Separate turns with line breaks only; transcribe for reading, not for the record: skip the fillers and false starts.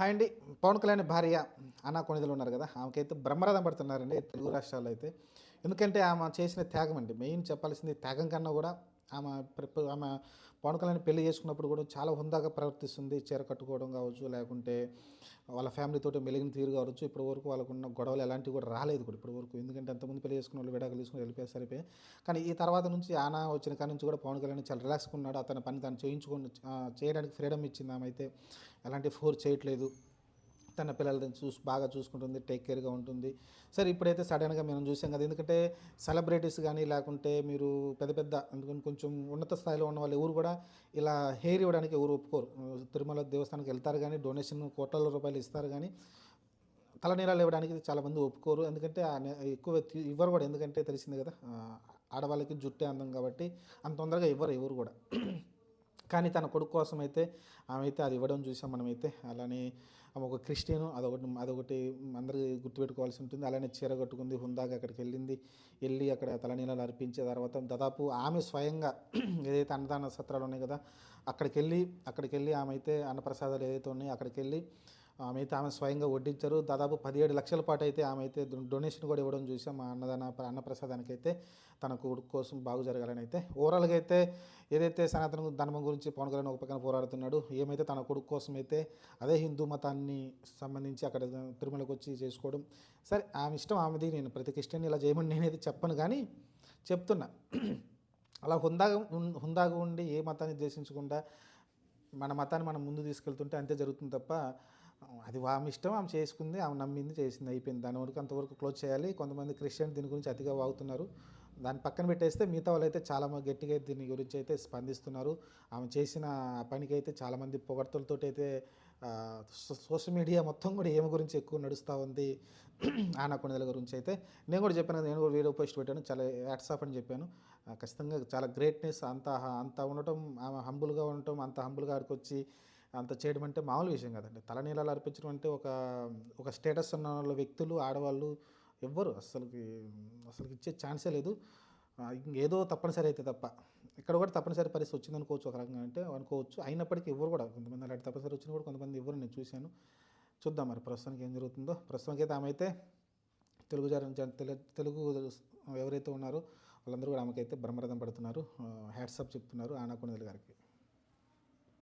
Hi అండి. పవన్ కళ్యాణ్ భార్య అన్నా కొణిదెలు ఉన్నారు కదా! ఆమెకైతే బ్రహ్మరథం పడుతున్నారండి తెలుగు రాష్ట్రాల్లో అయితే. ఎందుకంటే ఆమె చేసిన త్యాగం అండి. మెయిన్ చెప్పాల్సింది త్యాగం కన్నా కూడా ఆమె పవన్ కళ్యాణ్ పెళ్లి చేసుకున్నప్పుడు కూడా చాలా హుందాగా ప్రవర్తిస్తుంది. చీర కట్టుకోవడం కావచ్చు, లేకుంటే వాళ్ళ ఫ్యామిలీతోటి మెలిగిన తీరు కావచ్చు. ఇప్పటి వరకు వాళ్ళకున్న గొడవలు ఎలాంటివి కూడా రాలేదు కూడా ఇప్పటి వరకు. ఎందుకంటే అంతకుముందు పెళ్లి చేసుకున్న వాళ్ళు విడాకులు తీసుకొని వెళ్ళిపోయారు సరిపోయి. కానీ ఈ తర్వాత నుంచి ఆనా వచ్చిన కాడి నుంచి కూడా పవన్ కళ్యాణ్ చాలా రిలాక్స్‌గా ఉన్నాడు. అతని పని తాను చేయడానికి ఫ్రీడమ్ ఇచ్చింది ఆమె అయితే. ఎలాంటి ఫోర్స్ చేయట్లేదు. తన పిల్లలని బాగా చూసుకుంటుంది. టేక్ కేర్‌గా ఉంటుంది. సరే ఇప్పుడైతే సడెన్‌గా మనం చూసాం కదా! ఎందుకంటే సెలబ్రిటీస్ గానీ, లేకుంటే మీరు పెద్ద పెద్ద అందుకని కొంచెం ఉన్నత స్థాయిలో ఉన్న వాళ్ళు ఎవరు కూడా ఇలా హెయిర్ ఇవ్వడానికి ఎవరు ఒప్పుకోరు. తిరుమల దేవస్థానానికి వెళ్తారు గానీ, డొనేషన్ కోట్ల రూపాయలు ఇస్తారు గానీ, తలనీలాలు ఇవ్వడానికి చాలామంది ఒప్పుకోరు. ఎందుకంటే ఎక్కువ ఇవ్వరు కూడా. ఎందుకంటే తెలిసిందే కదా! ఆడవాళ్ళకి జుట్టే అందం కాబట్టి అంత తొందరగా ఇవ్వరు ఎవరు కూడా. కానీ తన కొడుకు కోసమైతే ఆమె అయితే అది ఇవ్వడం చూసాం మనమైతే. అలానే ఆమె ఒక క్రిస్టియను అదొకటి అందరూ గుర్తుపెట్టుకోవాల్సి ఉంటుంది. అలానే చీర కట్టుకుంది, హుందాగా అక్కడికెళ్ళింది. అక్కడ తలనీలాలు అర్పించే తర్వాత దాదాపు ఆమె స్వయంగా ఏదైతే అన్నదాన సత్రాలు ఉన్నాయి కదా! అక్కడికెళ్ళి ఆమె అయితే అన్నప్రసాదాలు ఏదైతే ఉన్నాయో అక్కడికెళ్ళి ఆమె స్వయంగా వడ్డించారు. దాదాపు 17 లక్షల పాటు అయితే ఆమె అయితే డొనేషన్ కూడా ఇవ్వడం చూసాం. ఆ అన్నప్రసాదానికైతే తన కొడుకు కోసం బాగు జరగాలని అయితే. ఓవరాల్‌గా అయితే ఏదైతే సనాతన ధర్మం గురించి పవన్ కళ్యాణ్ ఒక పక్కన పోరాడుతున్నాడు. ఏమైతే తన కొడుకు కోసం అయితే అదే హిందూ మతాన్ని సంబంధించి అక్కడ తిరుమలకి వచ్చి చేసుకోవడం. సరే ఆమె ఇష్టం ఆమెది. నేను ప్రతి క్రిస్టియన్ ఇలా చేయమని నేనైతే చెప్పను కానీ చెప్తున్నా. అలా హుందాగా ఉండి ఏ మతాన్ని ద్వేషించకుండా మన మతాన్ని మనం ముందు తీసుకెళ్తుంటే అంతే జరుగుతుంది తప్ప అది ఆమె ఇష్టం. ఆమె చేసుకుంది, ఆమె నమ్మింది, చేసింది అయిపోయింది. దాని వరకు అంతవరకు క్లోజ్ చేయాలి. కొంతమంది క్రిస్టియన్ దీని గురించి అతిగా వాగుతున్నారు. దాన్ని పక్కన పెట్టేస్తే మిగతా వాళ్ళైతే చాలా గట్టిగా దీని గురించి అయితే స్పందిస్తున్నారు. ఆమె చేసిన పనికైతే చాలామంది పొగడ్తలతోటి అయితే సోషల్ మీడియా మొత్తం కూడా ఈమె గురించి ఎక్కువ నడుస్తూ ఉంది. ఆనా కొణిదెల గురించి అయితే నేను కూడా చెప్పాను కదా! నేను కూడా వీడియో పోస్ట్ పెట్టాను. చాలా హ్యాట్స్ ఆఫ్ అని చెప్పాను. ఖచ్చితంగా చాలా గ్రేట్‌నెస్ అంత ఉండటం, ఆమె హంబుల్‌గా ఉండటం, అంత హంబుల్‌గా ఆడికొచ్చి అంత చేయడం అంటే మామూలు విషయం కాదండి. తలనీలాలు అర్పించడం అంటే ఒక స్టేటస్ ఉన్న వాళ్ళ వ్యక్తులు, ఆడవాళ్ళు ఎవ్వరు అసలుకి ఇచ్చే ఛాన్సే లేదు. ఇంకేదో తప్పనిసరి అయితే తప్ప. ఇక్కడ కూడా తప్పనిసరి పరిస్థితి వచ్చిందనుకోవచ్చు ఒక రకంగా అంటే అనుకోవచ్చు. అయినప్పటికీ ఎవ్వరు కూడా కొంతమంది అలాంటి తప్పనిసరి వచ్చినా కూడా కొంతమంది ఎవ్వరు నేను చూశాను. చూద్దాం మరి ప్రస్తుతానికి ఏం జరుగుతుందో. ప్రస్తుతానికైతే ఆమె అయితే తెలుగు ఎవరైతే ఉన్నారో వాళ్ళందరూ కూడా ఆమెకైతే బ్రహ్మరథం పడుతున్నారు. హ్యాట్స్ ఆఫ్ చెప్తున్నారు ఆనా కొణిదెల గారికి.